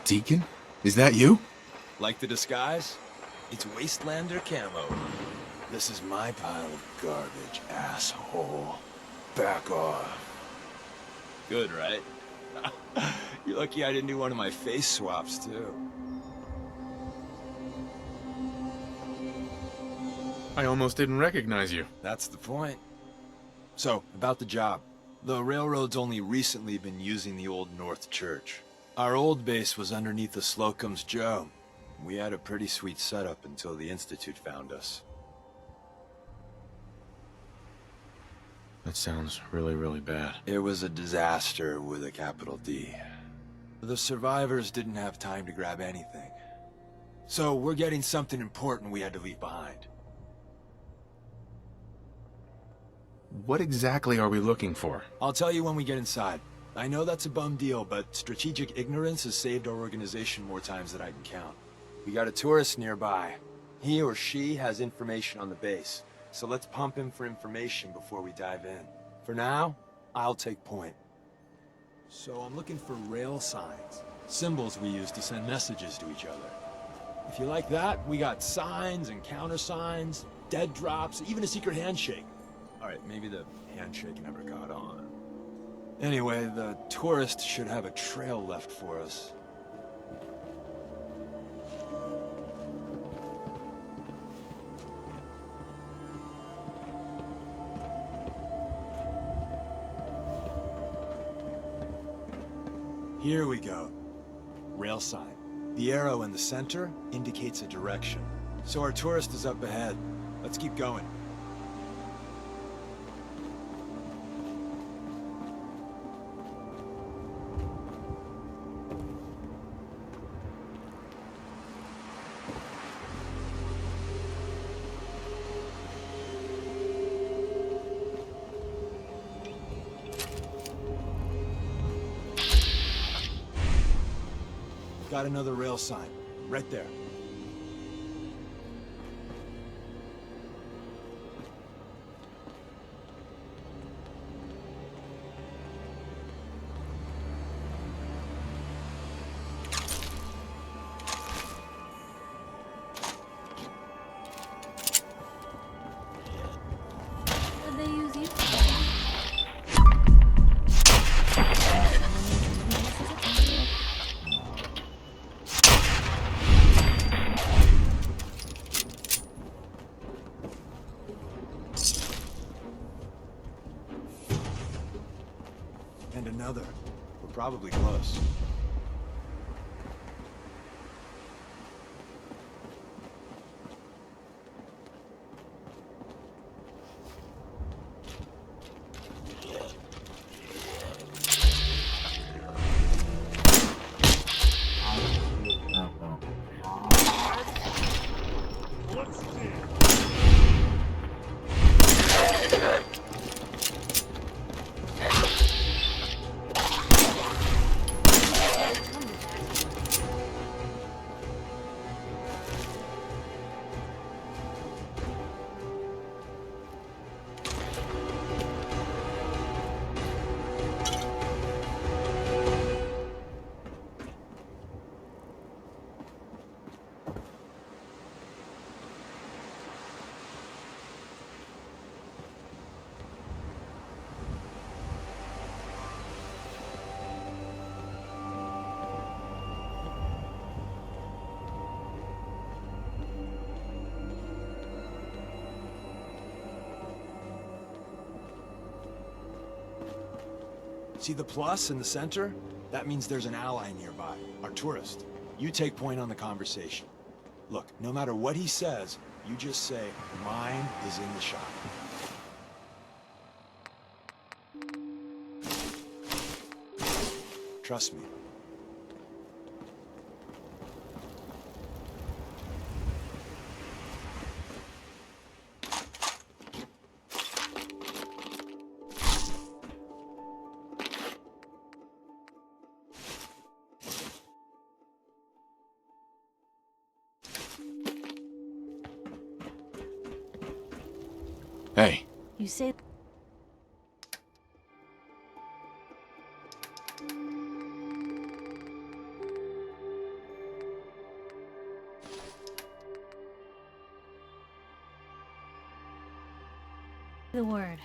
Deacon? Is that you? Like the disguise? It's Wastelander camo. This is my pile of garbage, asshole. Back off. Good, right? You're lucky I didn't do one of my face swaps, too. I almost didn't recognize you. That's the point. So, about the job. The railroad's only recently been using the Old North Church. Our old base was underneath the Slocum's Joe. We had a pretty sweet setup until the Institute found us. That sounds really, really bad. It was a disaster with a capital D. The survivors didn't have time to grab anything. So we're getting something important we had to leave behind. What exactly are we looking for? I'll tell you when we get inside. I know that's a bum deal, but strategic ignorance has saved our organization more times than I can count. We got a tourist nearby. He or she has information on the base, so let's pump him for information before we dive in. For now, I'll take point. So I'm looking for rail signs, symbols we use to send messages to each other. If you like that, we got signs and countersigns, dead drops, even a secret handshake. Alright, maybe the handshake never got on. Anyway, the tourist should have a trail left for us. Here we go. Rail sign. The arrow in the center indicates a direction. So our tourist is up ahead. Let's keep going. Got another rail sign, right there. Did they use you? And another. We're probably close. See the plus in the center? That means there's an ally nearby, our tourist. You take point on the conversation. Look, no matter what he says, you just say, mine is in the shop. Trust me. Hey. You say... The word.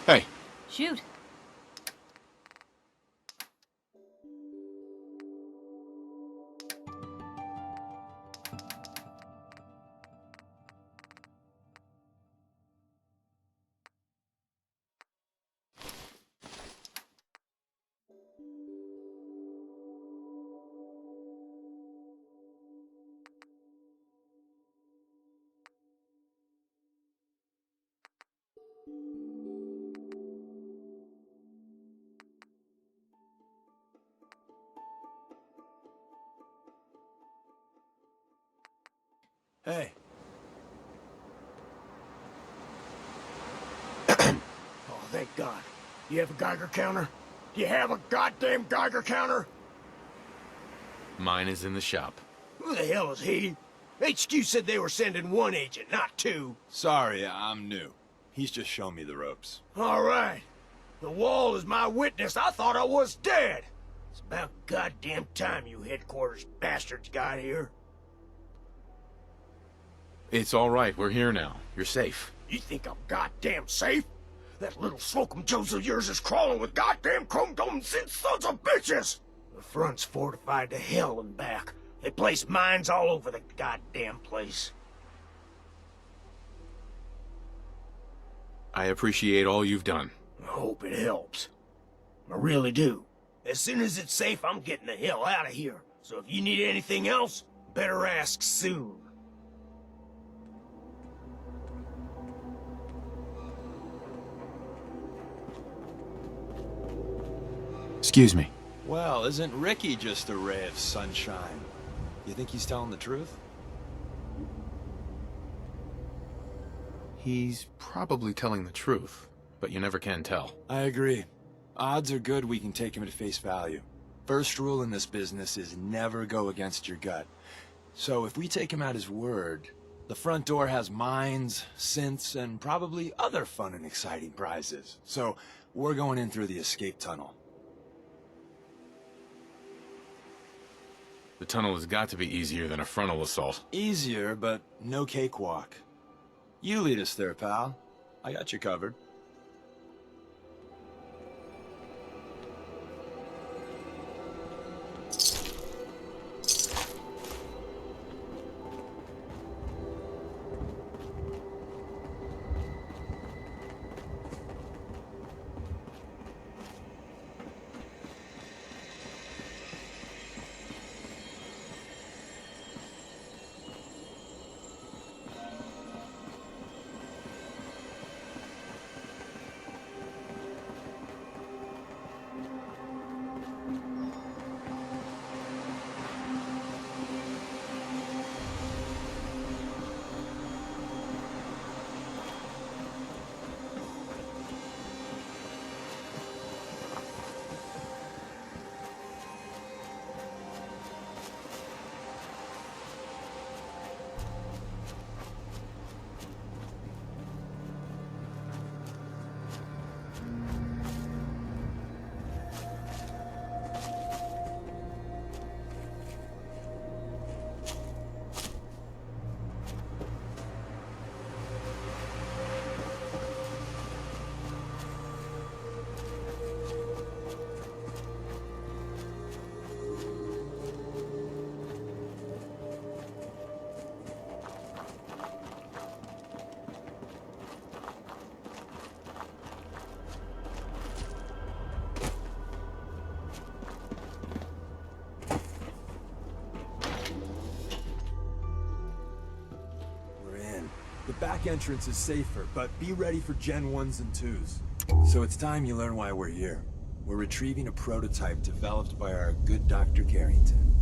Hey, Shoot. Hey. Oh, thank God. You have a Geiger counter? You have a goddamn Geiger counter? mine is in the shop. Who the hell is he? HQ said they were sending one agent, not two. Sorry, I'm new. He's just shown me the ropes. All right. The wall is my witness. I thought I was dead. It's about goddamn time you headquarters bastards got here. It's all right. We're here now. You're safe. You think I'm goddamn safe? That little Slocum Joes of yours is crawling with goddamn chrome-dome sons of bitches! The front's fortified to hell and back. They place mines all over the goddamn place. I appreciate all you've done. I hope it helps. I really do. As soon as it's safe, I'm getting the hell out of here. So if you need anything else, better ask soon. Excuse me. Well, isn't Ricky just a ray of sunshine? You think he's telling the truth? He's probably telling the truth, but you never can tell. I agree. Odds are good we can take him at face value. First rule in this business is never go against your gut. So if we take him at his word, the front door has mines, synths, and probably other fun and exciting prizes. So we're going in through the escape tunnel. The tunnel has got to be easier than a frontal assault. Easier, but no cakewalk. You lead us there, pal. I got you covered. The back entrance is safer, but be ready for Gen 1s and 2s. So it's time you learn why we're here. We're retrieving a prototype developed by our good Dr. Carrington.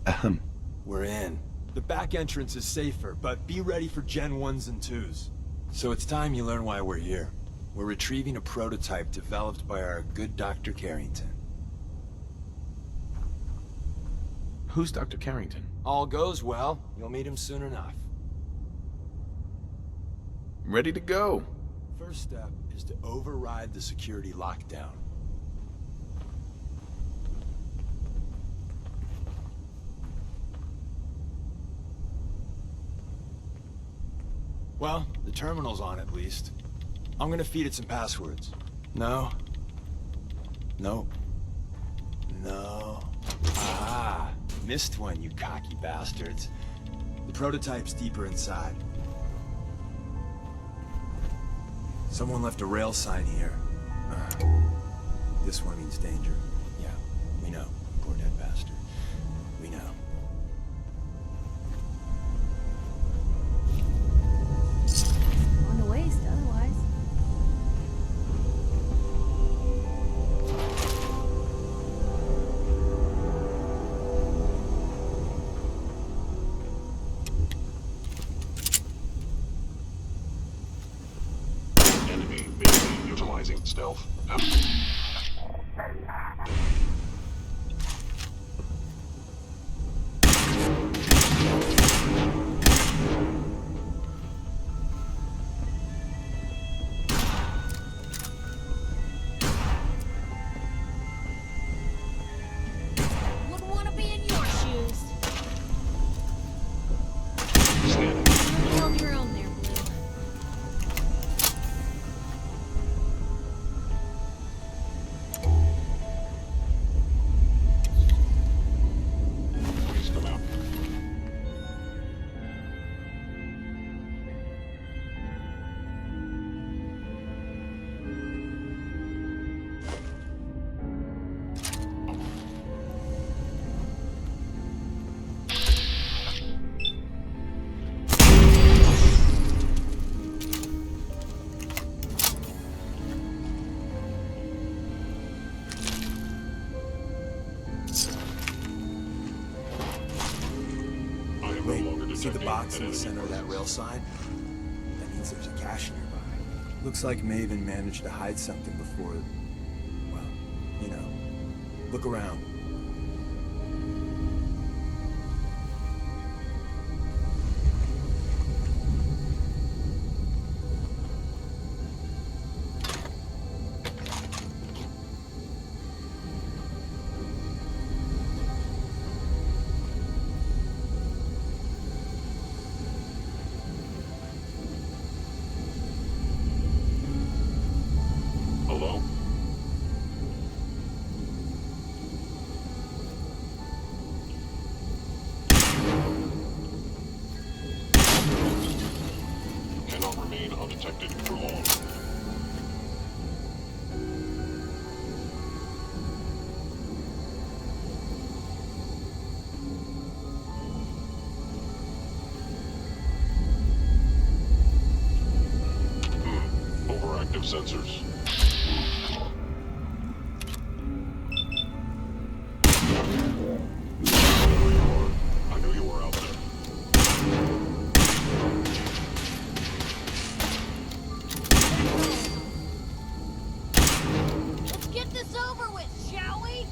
Ahem. We're in. The back entrance is safer, but be ready for Gen 1s and 2s. So it's time you learn why we're here. We're retrieving a prototype developed by our good Dr. Carrington. Who's Dr. Carrington? All goes well, you'll meet him soon enough. Ready to go. First step is to override the security lockdown. Well, the terminal's on at least. I'm gonna feed it some passwords. No. Nope. No. Ah, missed one, you cocky bastards. The prototype's deeper inside. Someone left a rail sign here. This one means danger. Yeah, we know. Poor dead bastard. We know. On the waste, otherwise. Enemy busy utilizing stealth. Wouldn't want to be in your shoes. Scanning. You held your own there, Blue. Please come out. I am no Wait, longer see the detecting box an in the enemy center of that presence. rail sign? That means there's a cache nearby. Looks like Maven managed to hide something before... Well, you know. Look around. Hello? Cannot remain undetected for long. Overactive sensors. There you are. I knew you were out there. Let's get this over with, shall we?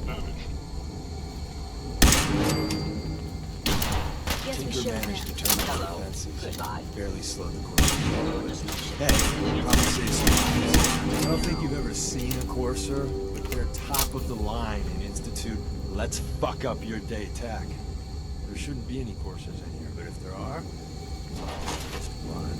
Damage. Guess we Tinker should managed to have. turn off the defenses. Barely slowed the growth. Hey, probably saved some lives. I don't think you've ever seen a Courser, but they're top of the line in Institute Let's Fuck Up Your Day tech. There shouldn't be any Coursers in here, but if there are, just run.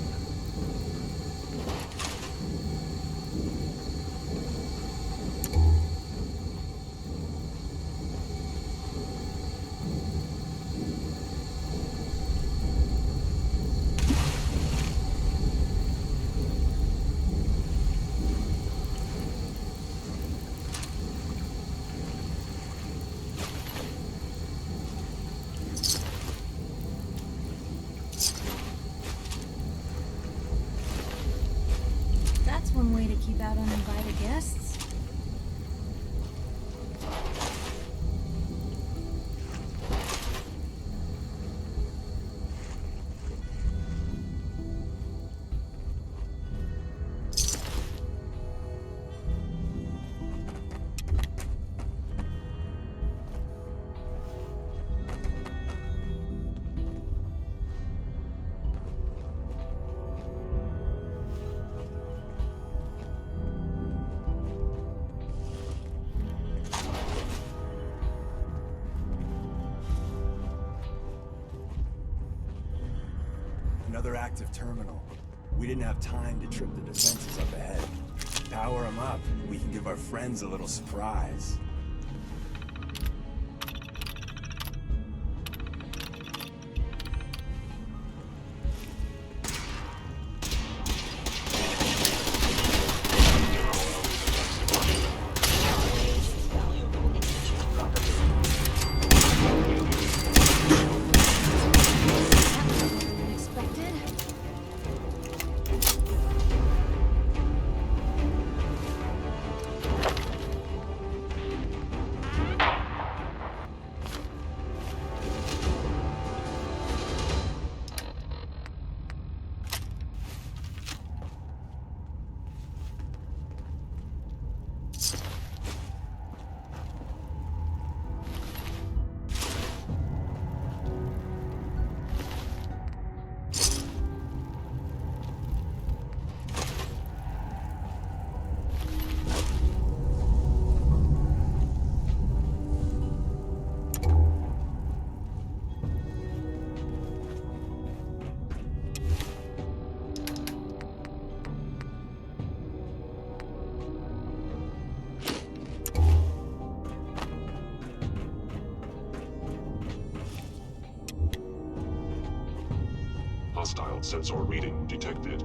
one way to keep out uninvited guests. Another active terminal. We didn't have time to trip the defenses up ahead. Power them up, we can give our friends a little surprise. Unexpected. Hostile sensor reading detected.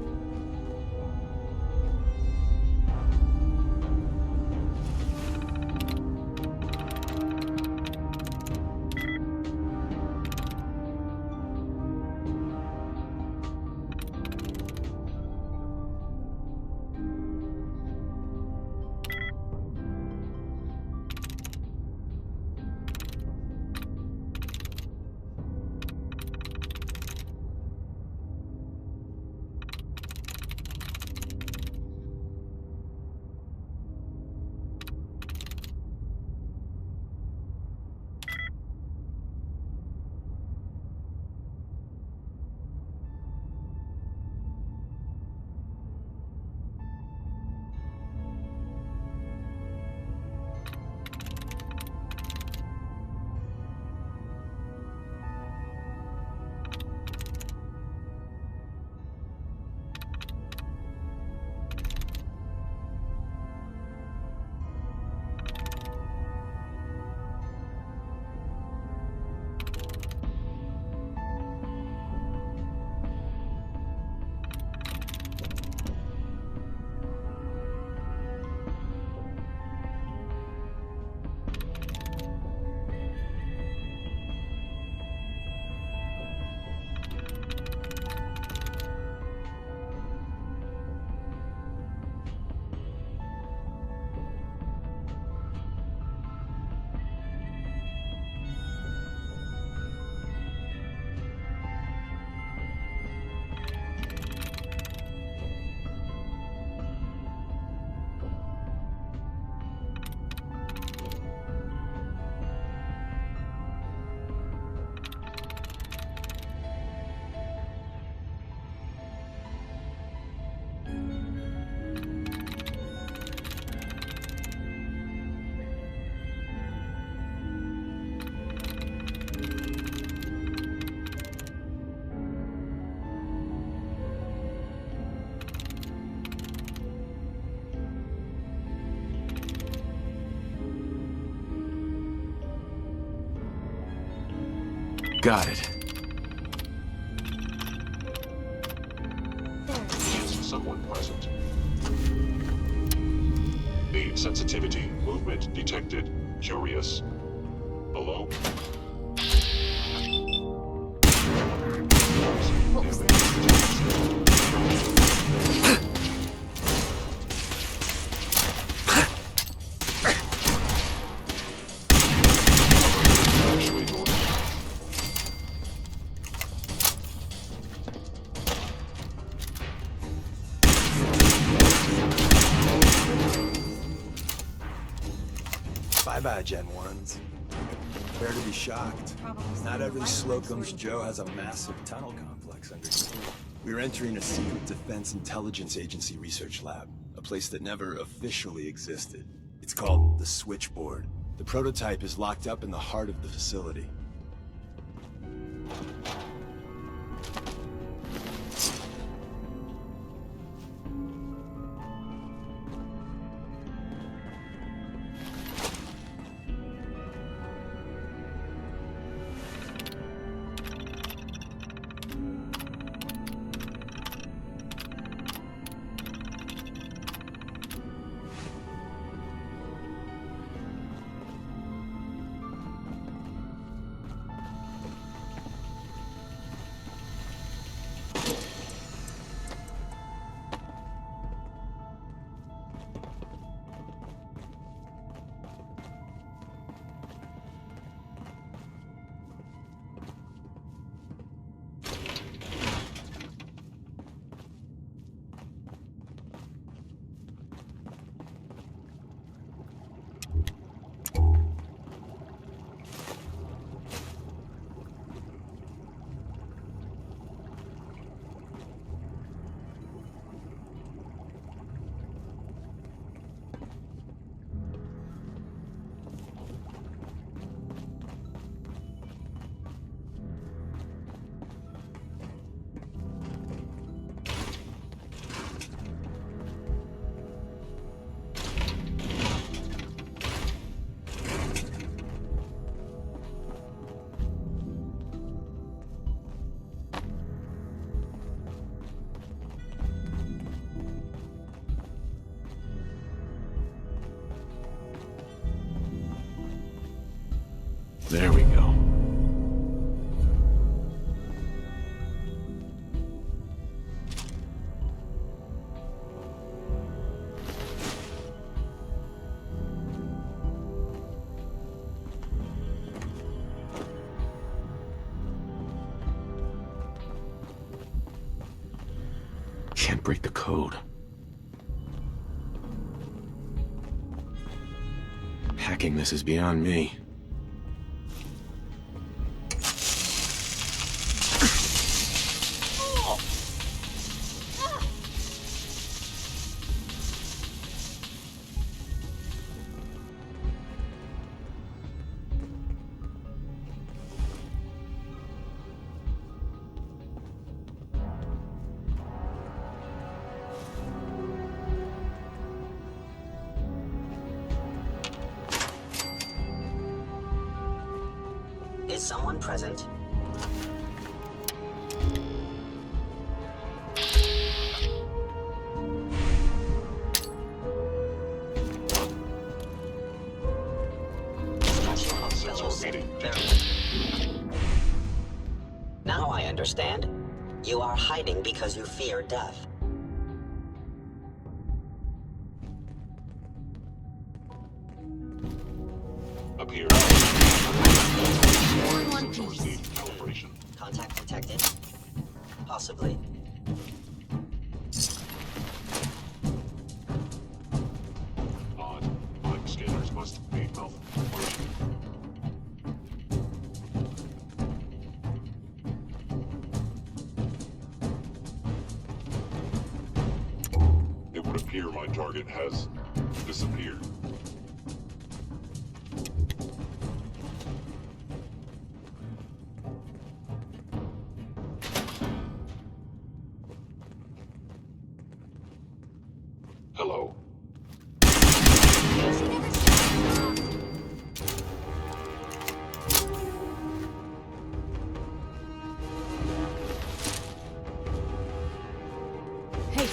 Got it. Someone present. The sensitivity movement detected. Curious. Hello? What was that? Bye-bye, Gen 1s. Prepare to be shocked. Not every Slocum's Joe has a massive tunnel complex underneath. We're entering a secret Defense Intelligence Agency research lab, a place that never officially existed. It's called the Switchboard. The prototype is locked up in the heart of the facility. There we go. Can't break the code. Hacking this is beyond me. Is someone present? Now I understand. You are hiding because you fear death. Up here. One piece. Proceed calibration. Contact detected? Possibly. Odd. Like scanners must be malfunctioning. It would appear my target has disappeared. Hello. She never shut me off. Hey.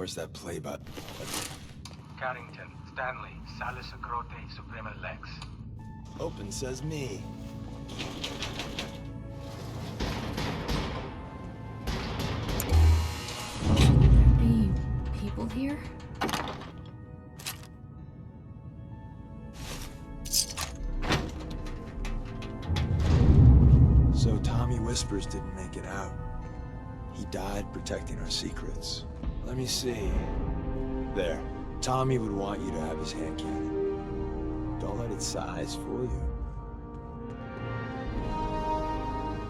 Where's that play button? Carrington, Stanley, Salus Grote, Suprema Lex. Open says me. Be people here? So Tommy Whispers didn't make it out. He died protecting our secrets. Let me see. There. Tommy would want you to have his hand cannon. Don't let its size fool you.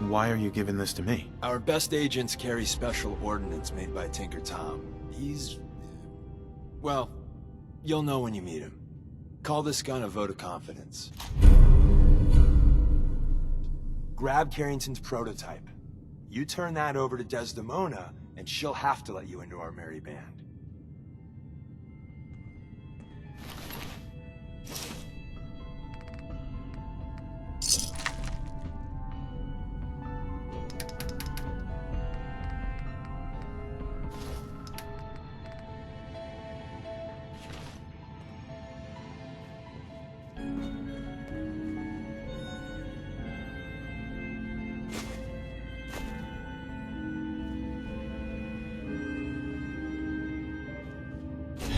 Why are you giving this to me? Our best agents carry special ordnance made by Tinker Tom. He's... well, you'll know when you meet him. Call this gun a vote of confidence. Grab Carrington's prototype. You turn that over to Desdemona, and she'll have to let you into our merry band.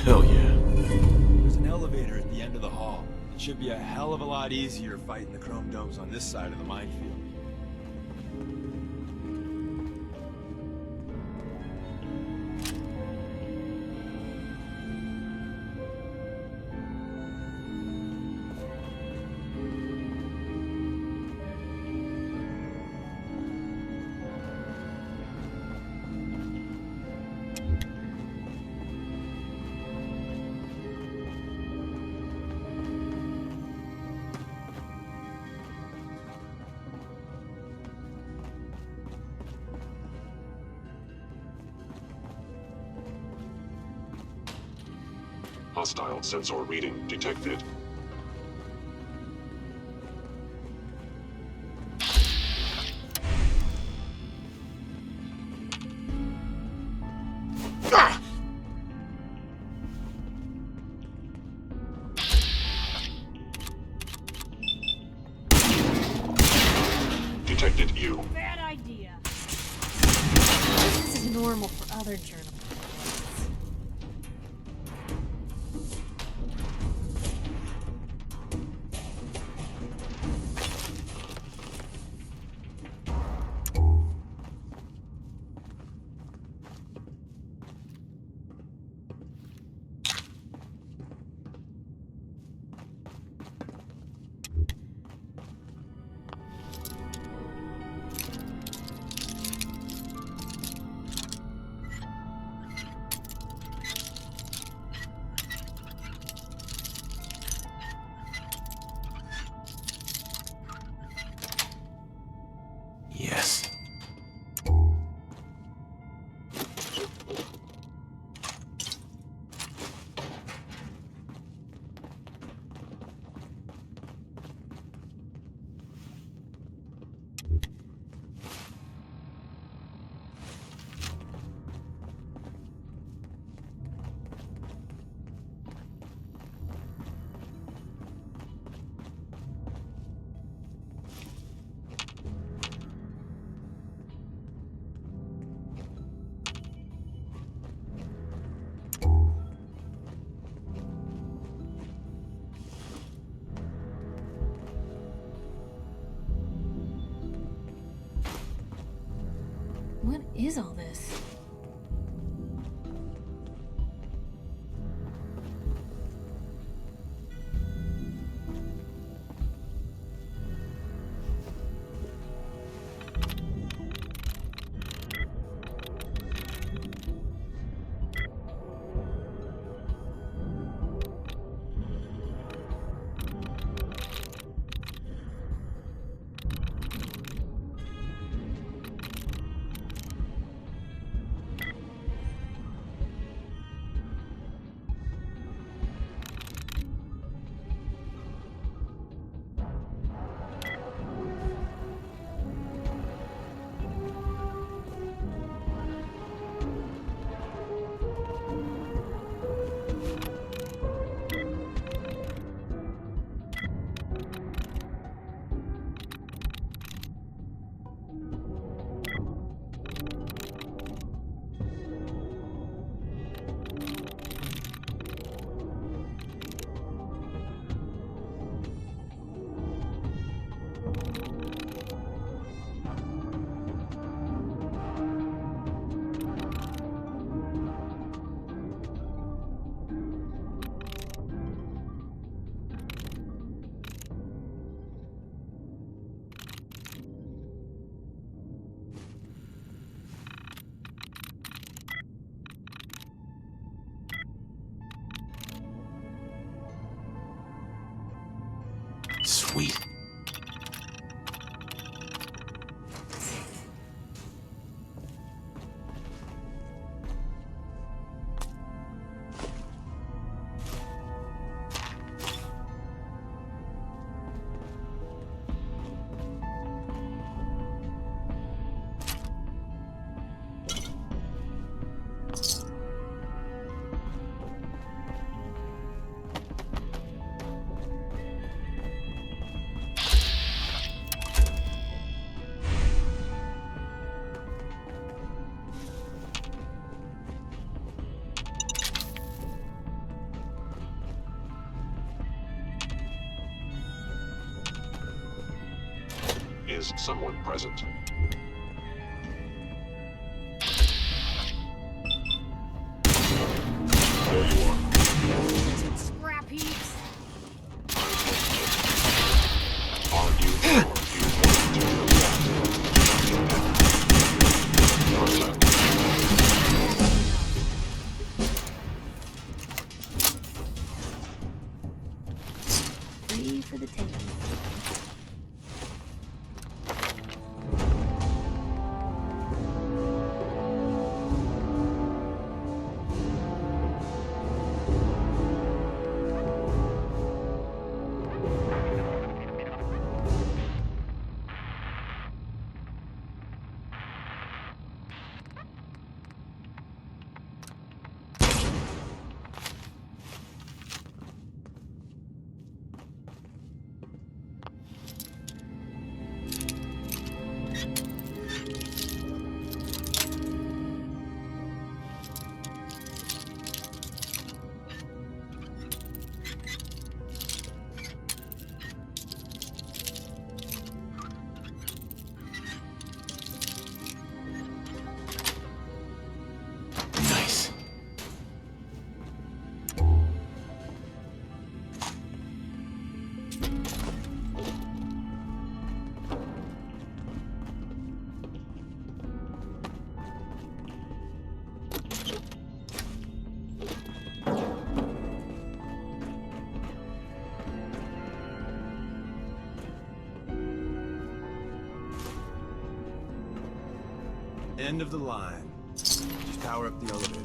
Hell yeah. There's an elevator at the end of the hall. It should be a hell of a lot easier fighting the chrome domes on this side of the minefield. Hostile sensor reading detected. Detected you. Bad idea. This is normal for other journalists. Yes. What is all this? Sweet. Is someone present? There you are. Scrap heaps. Are you sure you want to do that? Free for the taking. Nice. End of the line. Just power up the elevator.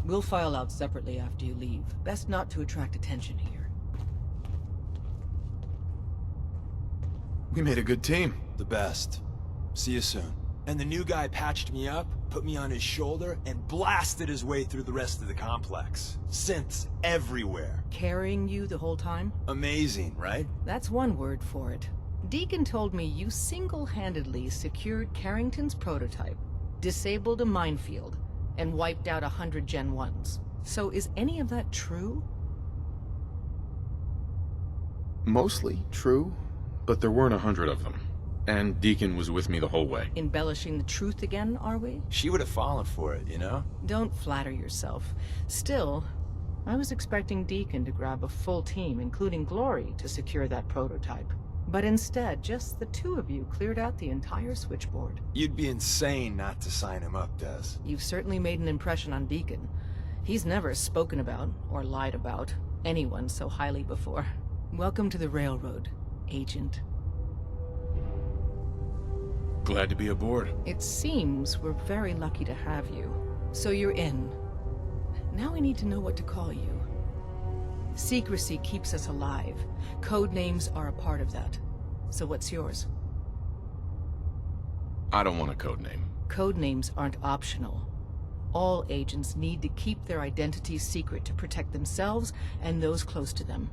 We'll file out separately after you leave. Best not to attract attention here. We made a good team. The best. See you soon. And the new guy patched me up, put me on his shoulder, and blasted his way through the rest of the complex. Synths everywhere. Carrying you the whole time? Amazing, right? That's one word for it. Deacon told me you single-handedly secured Carrington's prototype, disabled a minefield, and wiped out 100 Gen 1s. So is any of that true? Mostly true, but there weren't 100 of them. And Deacon was with me the whole way. Embellishing the truth again, are we? She would have fallen for it, you know? Don't flatter yourself. Still, I was expecting Deacon to grab a full team, including Glory, to secure that prototype. But instead, just the two of you cleared out the entire switchboard. You'd be insane not to sign him up, Des. You've certainly made an impression on Deacon. He's never spoken about, or lied about, anyone so highly before. Welcome to the Railroad, Agent. Glad to be aboard. It seems we're very lucky to have you. So you're in. Now we need to know what to call you. Secrecy keeps us alive. Code names are a part of that. So what's yours? I don't want a code name. Code names aren't optional. All agents need to keep their identities secret to protect themselves and those close to them.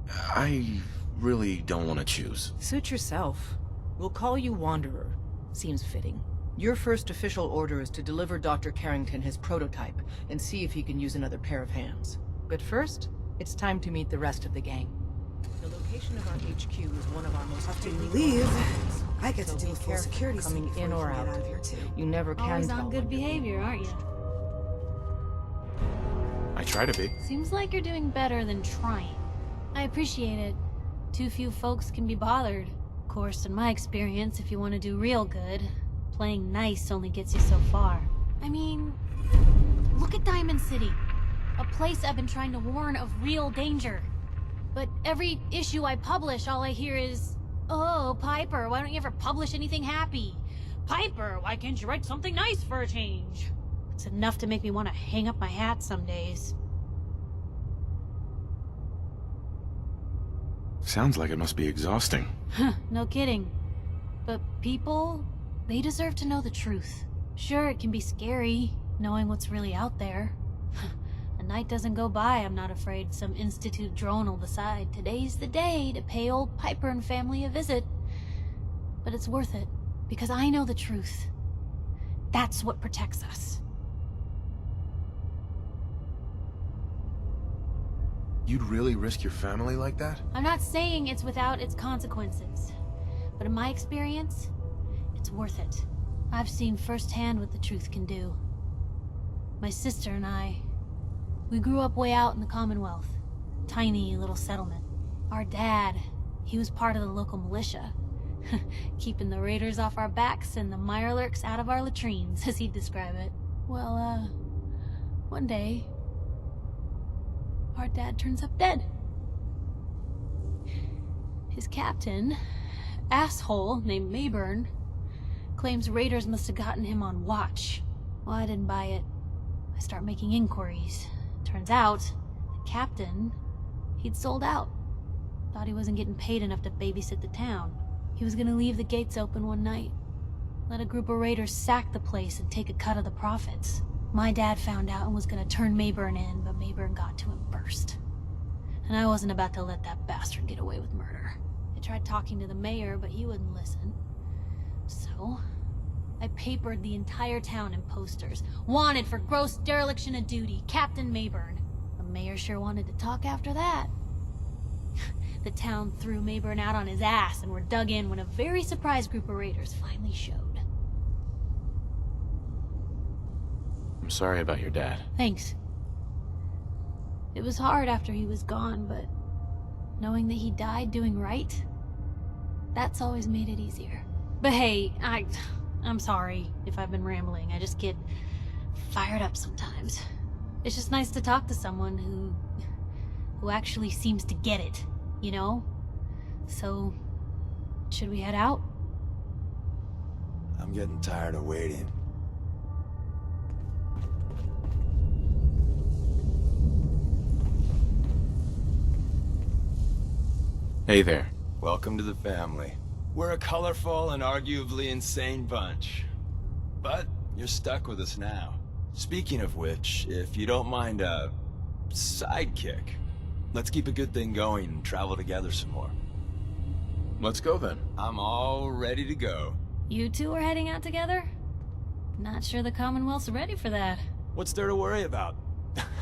I really don't want to choose. Suit yourself. We'll call you Wanderer. Seems fitting. Your first official order is to deliver Dr. Carrington his prototype and see if he can use another pair of hands. But first, it's time to meet the rest of the gang. The location of our HQ is one of our most After you strictly leave, guarded, I get so to deal be with full careful security coming in or out. of here too. You never can Always tell on good when you're being behavior, aren't you? I try to be. Seems like you're doing better than trying. I appreciate it. Too few folks can be bothered. Of course, in my experience, if you want to do real good, playing nice only gets you so far. I mean, look at Diamond City. A place I've been trying to warn of real danger. But every issue I publish, all I hear is, "Oh, Piper, why don't you ever publish anything happy? Piper, why can't you write something nice for a change?" It's enough to make me want to hang up my hat some days. Sounds like it must be exhausting. Huh, no kidding. But people, they deserve to know the truth. Sure, it can be scary, knowing what's really out there. A night doesn't go by, I'm not afraid some Institute drone will decide today's the day to pay old Piper and family a visit. But it's worth it, because I know the truth. That's what protects us. You'd really risk your family like that? I'm not saying it's without its consequences, but in my experience, it's worth it. I've seen firsthand what the truth can do. My sister and I, we grew up way out in the Commonwealth. Tiny little settlement. Our dad, he was part of the local militia. Keeping the raiders off our backs and the mirelurks out of our latrines, as he'd describe it. Well, one day, our dad turns up dead. His captain, asshole named Mayburn, claims raiders must have gotten him on watch. Well, I didn't buy it. I start making inquiries. Turns out, the captain, he'd sold out. Thought he wasn't getting paid enough to babysit the town. He was gonna leave the gates open one night. Let a group of raiders sack the place and take a cut of the profits. My dad found out and was gonna turn Mayburn in, but Mayburn got to him first. And I wasn't about to let that bastard get away with murder. I tried talking to the mayor, but he wouldn't listen. So, I papered the entire town in posters. Wanted for gross dereliction of duty, Captain Mayburn. The mayor sure wanted to talk after that. The town threw Mayburn out on his ass and were dug in when a very surprised group of raiders finally showed. I'm sorry about your dad. Thanks. It was hard after he was gone, but knowing that he died doing right, that's always made it easier. But hey, I'm sorry if I've been rambling. I just get fired up sometimes. It's just nice to talk to someone who actually seems to get it, you know? So, should we head out? I'm getting tired of waiting. Hey there. Welcome to the family. We're a colorful and arguably insane bunch. But you're stuck with us now. Speaking of which, if you don't mind a sidekick, let's keep a good thing going and travel together some more. Let's go then. I'm all ready to go. You two are heading out together? Not sure the Commonwealth's ready for that. What's there to worry about?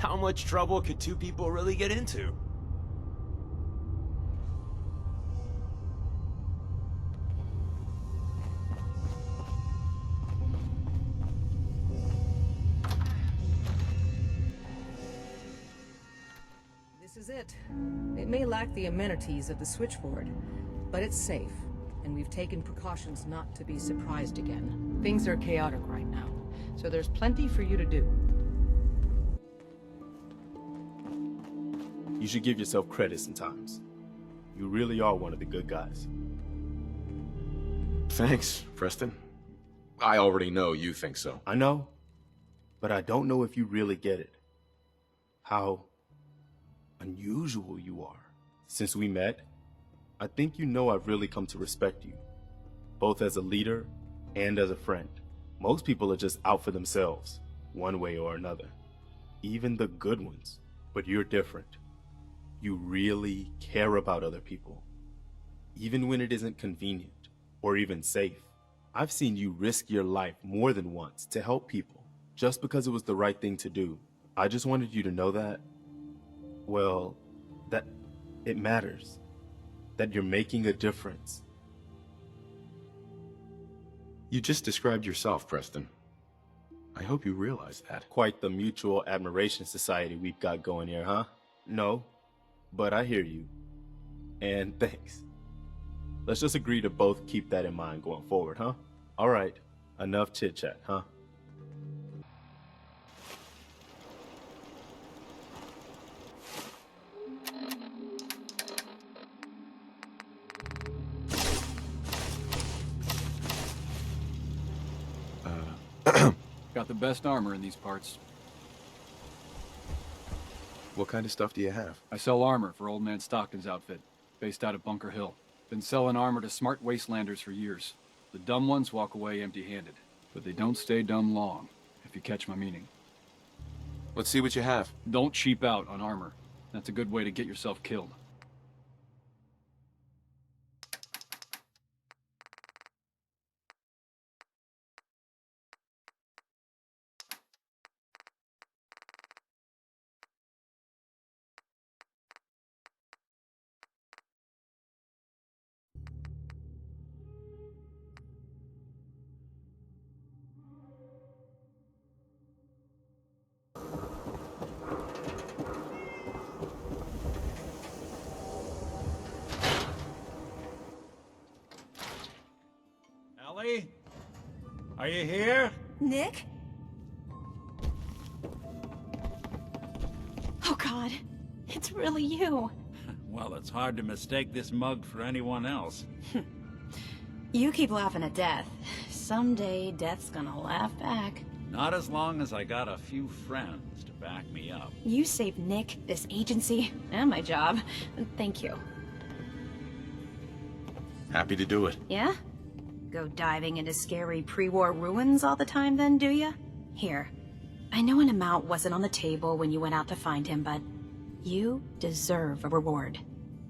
How much trouble could two people really get into? it. It may lack the amenities of the switchboard, but it's safe, and we've taken precautions not to be surprised again. Things are chaotic right now, so there's plenty for you to do. You should give yourself credit sometimes. You really are one of the good guys. Thanks, Preston. I already know you think so. I know, but I don't know if you really get it. How unusual you are. Since we met, I think you know I've really come to respect you, both as a leader and as a friend. Most people are just out for themselves, one way or another. Even the good ones. But you're different. You really care about other people, even when it isn't convenient or even safe. I've seen you risk your life more than once to help people, just because it was the right thing to do. I just wanted you to know that, well, that it matters, that you're making a difference. You just described yourself, Preston. I hope you realize that. Quite the mutual admiration society we've got going here, huh? No, but I hear you. And thanks. Let's just agree to both keep that in mind going forward, huh? All right, enough chit-chat, huh? Got the best armor in these parts. What kind of stuff do you have? I sell armor for Old Man Stockton's outfit, based out of Bunker Hill. Been selling armor to smart wastelanders for years. The dumb ones walk away empty-handed, but they don't stay dumb long, if you catch my meaning. Let's see what you have. Don't cheap out on armor. That's a good way to get yourself killed. Ellie? Are you here? Nick? Oh God, it's really you. Well, it's hard to mistake this mug for anyone else. You keep laughing at death. Someday, death's gonna laugh back. Not as long as I got a few friends to back me up. You saved Nick, this agency, and my job. Thank you. Happy to do it. Yeah? Go diving into scary pre-war ruins all the time then, do ya? Here. I know an amount wasn't on the table when you went out to find him, but you deserve a reward.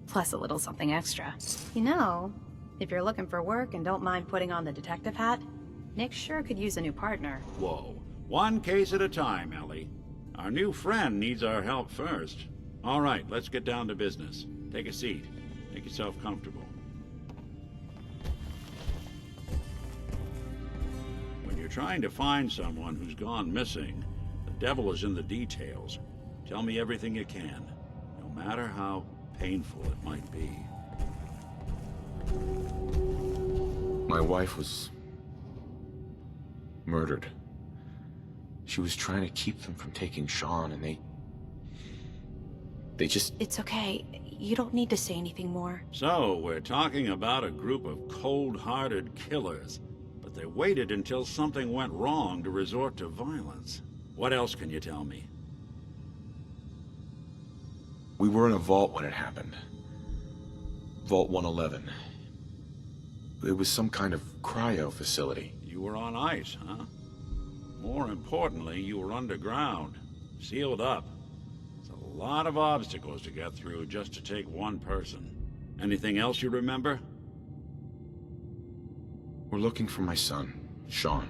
Plus a little something extra. You know, if you're looking for work and don't mind putting on the detective hat, Nick sure could use a new partner. Whoa. One case at a time, Ellie. Our new friend needs our help first. All right, let's get down to business. Take a seat. Make yourself comfortable. When you're trying to find someone who's gone missing, the devil is in the details. Tell me everything you can, no matter how painful it might be. My wife was murdered. She was trying to keep them from taking Shaun, and they just... It's okay. You don't need to say anything more. So, we're talking about a group of cold-hearted killers, but they waited until something went wrong to resort to violence. What else can you tell me? We were in a vault when it happened. Vault 111. It was some kind of cryo facility. You were on ice, huh? More importantly, you were underground, sealed up. It's a lot of obstacles to get through just to take one person. Anything else you remember? We're looking for my son, Shaun.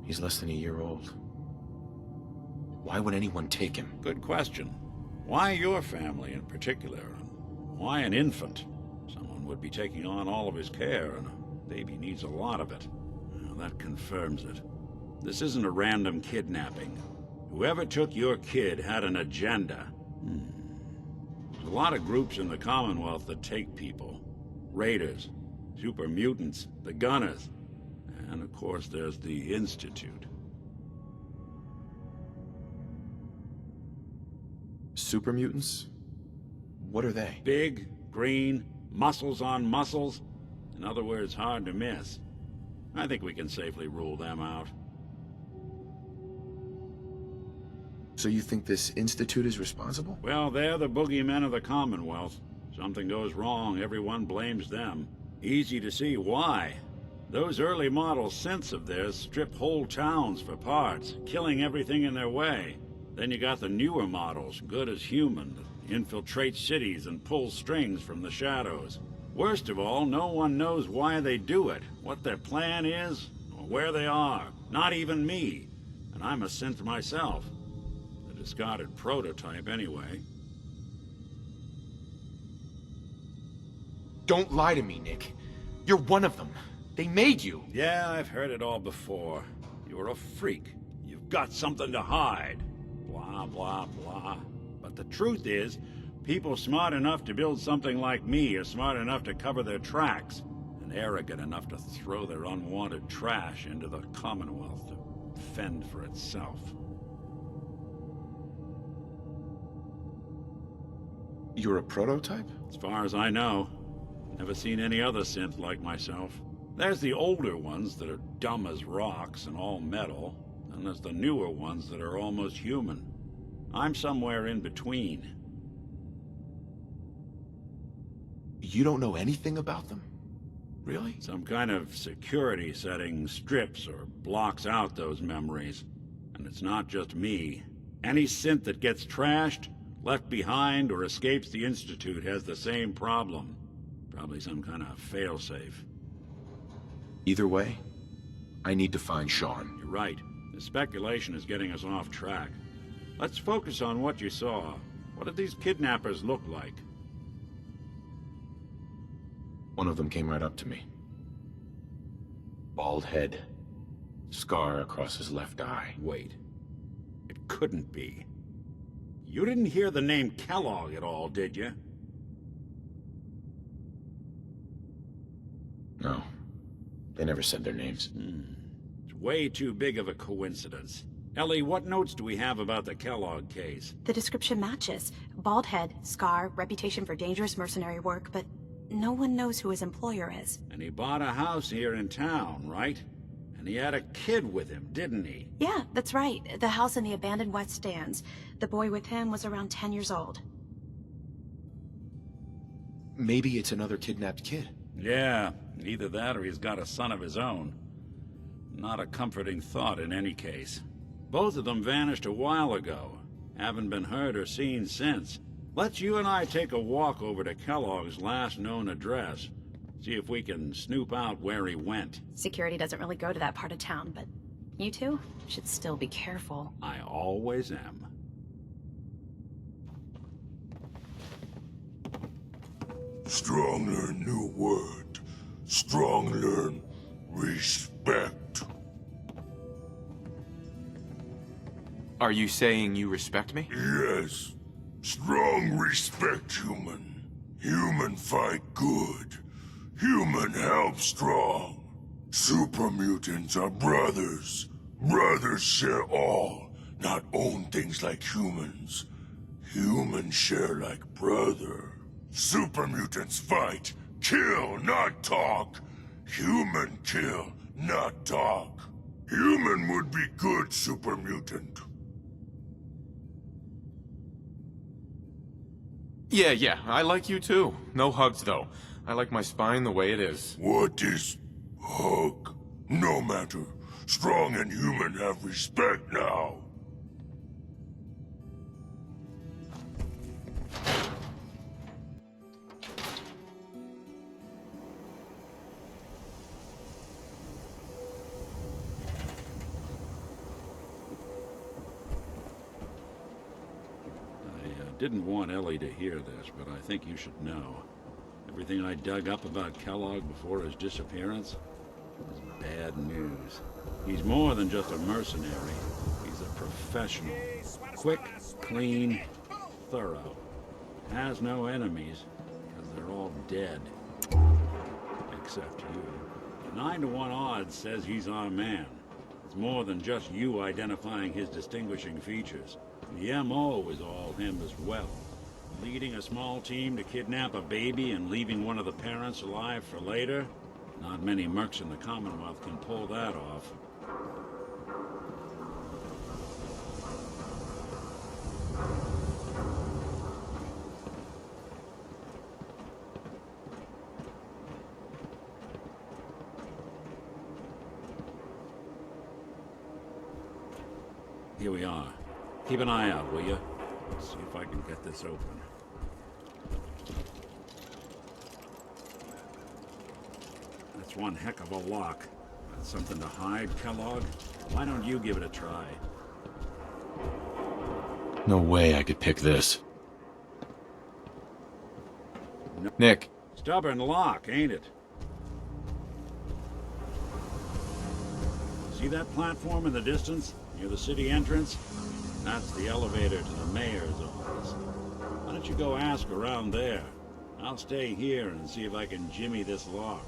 He's less than a year old. Why would anyone take him? Good question. Why your family in particular? And why an infant? Someone would be taking on all of his care, and a baby needs a lot of it. Well, that confirms it. This isn't a random kidnapping. Whoever took your kid had an agenda, There's a lot of groups in the Commonwealth that take people. Raiders, super mutants, the Gunners, and of course there's the Institute. Super mutants? What are they? Big, green, muscles on muscles. In other words, hard to miss. I think we can safely rule them out. So you think this Institute is responsible? Well, they're the boogeymen of the Commonwealth. Something goes wrong, everyone blames them. Easy to see why. Those early model synths of theirs strip whole towns for parts, killing everything in their way. Then you got the newer models, good as human, that infiltrate cities and pull strings from the shadows. Worst of all, no one knows why they do it, what their plan is, or where they are. Not even me. And I'm a synth myself. The discarded prototype, anyway. Don't lie to me, Nick. You're one of them. They made you. Yeah, I've heard it all before. You're a freak. You've got something to hide. Blah, blah, blah. But the truth is, people smart enough to build something like me are smart enough to cover their tracks, and arrogant enough to throw their unwanted trash into the Commonwealth to fend for itself. You're a prototype? As far as I know. Never seen any other synth like myself. There's the older ones that are dumb as rocks and all metal, and there's the newer ones that are almost human. I'm somewhere in between. You don't know anything about them? Really? Some kind of security setting strips or blocks out those memories. And it's not just me. Any synth that gets trashed, left behind, or escapes the Institute has the same problem. Probably some kind of failsafe. Either way, I need to find Shaun. You're right. The speculation is getting us off track. Let's focus on what you saw. What did these kidnappers look like? One of them came right up to me. Bald head. Scar across his left eye. Wait. It couldn't be. You didn't hear the name Kellogg at all, did you? No. They never said their names. It's way too big of a coincidence. Ellie, what notes do we have about the Kellogg case? The description matches. Bald head, scar, reputation for dangerous mercenary work, but no one knows who his employer is. And he bought a house here in town, right? And he had a kid with him, didn't he? Yeah, that's right. The house in the abandoned West Stands. The boy with him was around 10 years old. Maybe it's another kidnapped kid. Yeah, either that or he's got a son of his own. Not a comforting thought in any case. Both of them vanished a while ago. Haven't been heard or seen since. Let's you and I take a walk over to Kellogg's last known address. See if we can snoop out where he went. Security doesn't really go to that part of town, but you two should still be careful. I always am. Strong learn new word. Strong learn respect. Are you saying you respect me? Yes. Strong respect human. Human fight good. Human help strong. Super mutants are brothers. Brothers share all, not own things like humans. Humans share like brother. Super mutants fight. Kill, not talk. Human kill, not talk. Human would be good super mutant. Yeah, I like you too. No hugs though. I like my spine the way it is. What is hug? No matter. Strong and human have respect now. Didn't want Ellie to hear this, but I think you should know. Everything I dug up about Kellogg before his disappearance was bad news. He's more than just a mercenary. He's a professional. Quick, clean, thorough. Has no enemies, because they're all dead. Except you. 9 to 1 odds says he's our man. It's more than just you identifying his distinguishing features. The MO is all him as well. Leading a small team to kidnap a baby and leaving one of the parents alive for later? Not many mercs in the Commonwealth can pull that off. Here we are. Keep an eye out, will you? See if I can get this open. That's one heck of a lock. That's something to hide, Kellogg? Why don't you give it a try? No way I could pick this. No. Nick. Stubborn lock, ain't it? See that platform in the distance? Near the city entrance? That's the elevator to the mayor's office. Why don't you go ask around there? I'll stay here and see if I can jimmy this lock.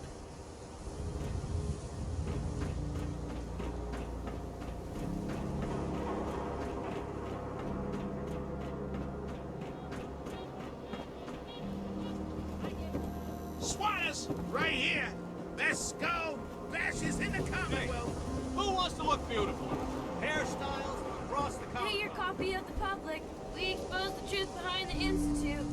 Squatters, right here. Let's go. Bashes in the commonwealth. Who wants to look beautiful? Hairstyles across the commonwealth. Hey, your copy of the public. We expose the truth behind the Institute.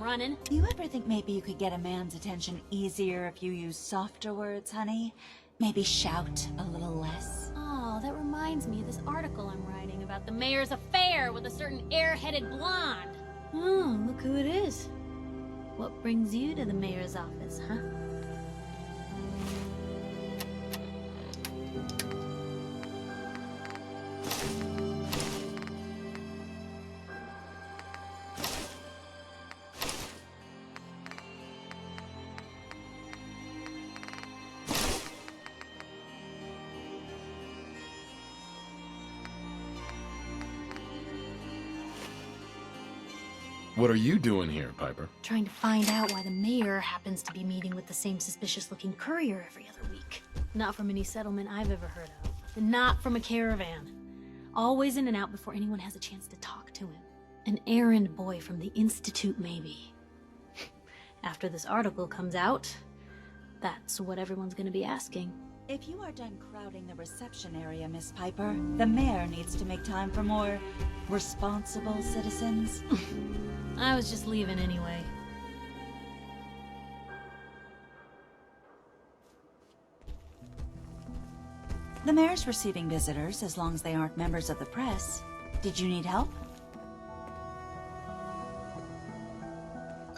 Running. You ever think maybe you could get a man's attention easier if you use softer words, honey? Maybe shout a little less? Oh, that reminds me of this article I'm writing about the mayor's affair with a certain air-headed blonde. Oh, look who it is. What brings you to the mayor's office, huh? What are you doing here, Piper? Trying to find out why the mayor happens to be meeting with the same suspicious-looking courier every other week. Not from any settlement I've ever heard of. And not from a caravan. Always in and out before anyone has a chance to talk to him. An errand boy from the Institute, maybe. After this article comes out, that's what everyone's gonna be asking. If you are done crowding the reception area, Miss Piper, the mayor needs to make time for more responsible citizens. I was just leaving anyway. The mayor's receiving visitors as long as they aren't members of the press. Did you need help?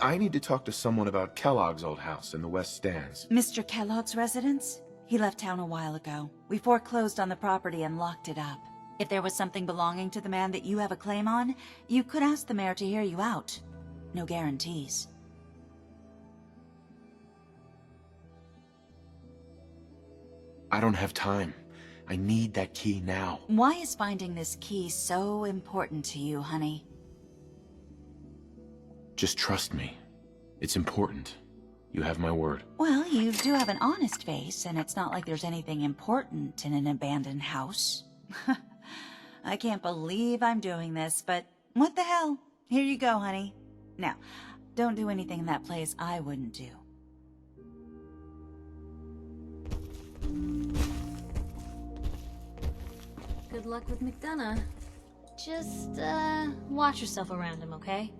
I need to talk to someone about Kellogg's old house in the West Stands. Mr. Kellogg's residence? He left town a while ago. We foreclosed on the property and locked it up. If there was something belonging to the man that you have a claim on, you could ask the mayor to hear you out. No guarantees. I don't have time. I need that key now. Why is finding this key so important to you, honey? Just trust me. It's important. You have my word. Well, you do have an honest face, and it's not like there's anything important in an abandoned house. I can't believe I'm doing this, but what the hell? Here you go, honey. Now, don't do anything in that place I wouldn't do. Good luck with McDonough. Just, watch yourself around him, okay?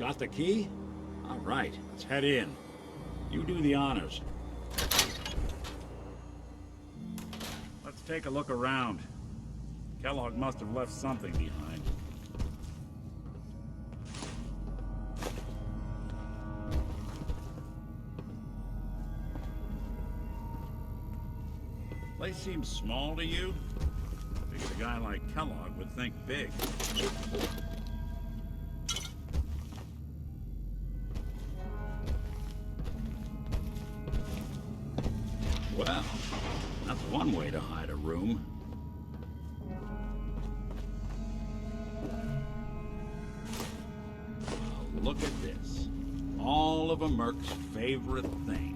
Got the key? All right, let's head in. You do the honors. Let's take a look around. Kellogg must have left something behind. Place seems small to you? Figured a guy like Kellogg would think big. Well, that's one way to hide a room. Now look at this. All of a merc's favorite things.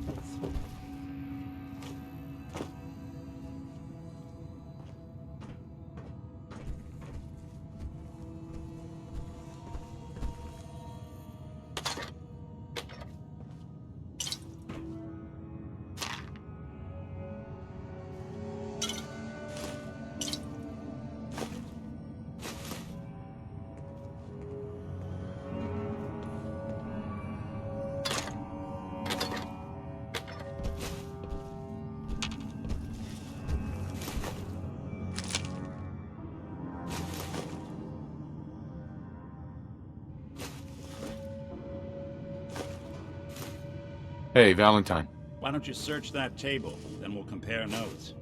Hey, Valentine. Why don't you search that table, then we'll compare notes.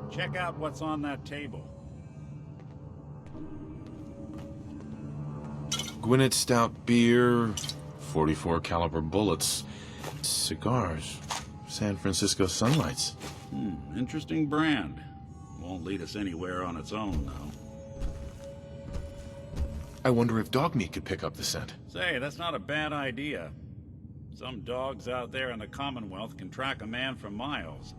Check out what's on that table. Gwinnett Stout beer, 44 caliber bullets, cigars, San Francisco Sunlights. Interesting brand. Won't lead us anywhere on its own, though. I wonder if dog meat could pick up the scent. Say, that's not a bad idea. Some dogs out there in the Commonwealth can track a man for miles.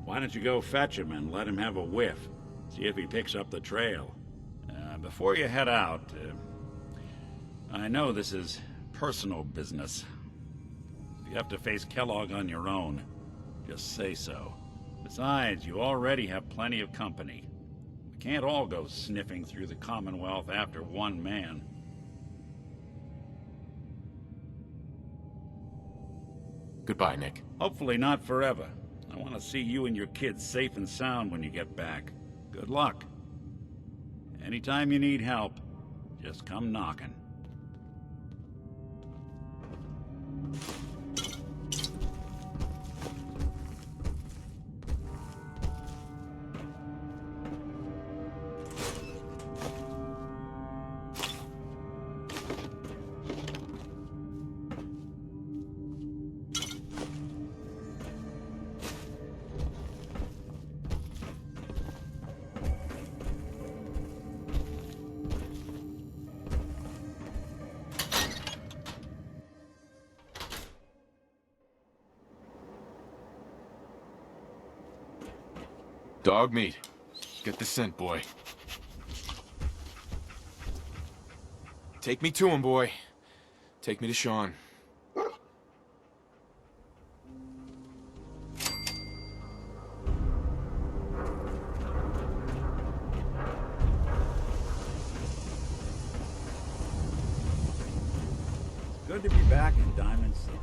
Why don't you go fetch him and let him have a whiff? See if he picks up the trail. Before you head out, I know this is personal business. If you have to face Kellogg on your own, just say so. Besides, you already have plenty of company. We can't all go sniffing through the Commonwealth after one man. Goodbye, Nick. Hopefully not forever. I want to see you and your kids safe and sound when you get back. Good luck. Anytime you need help, just come knocking. Dog meat. Get the scent, boy. Take me to him, boy. Take me to Shaun. Good to be back in Diamond City.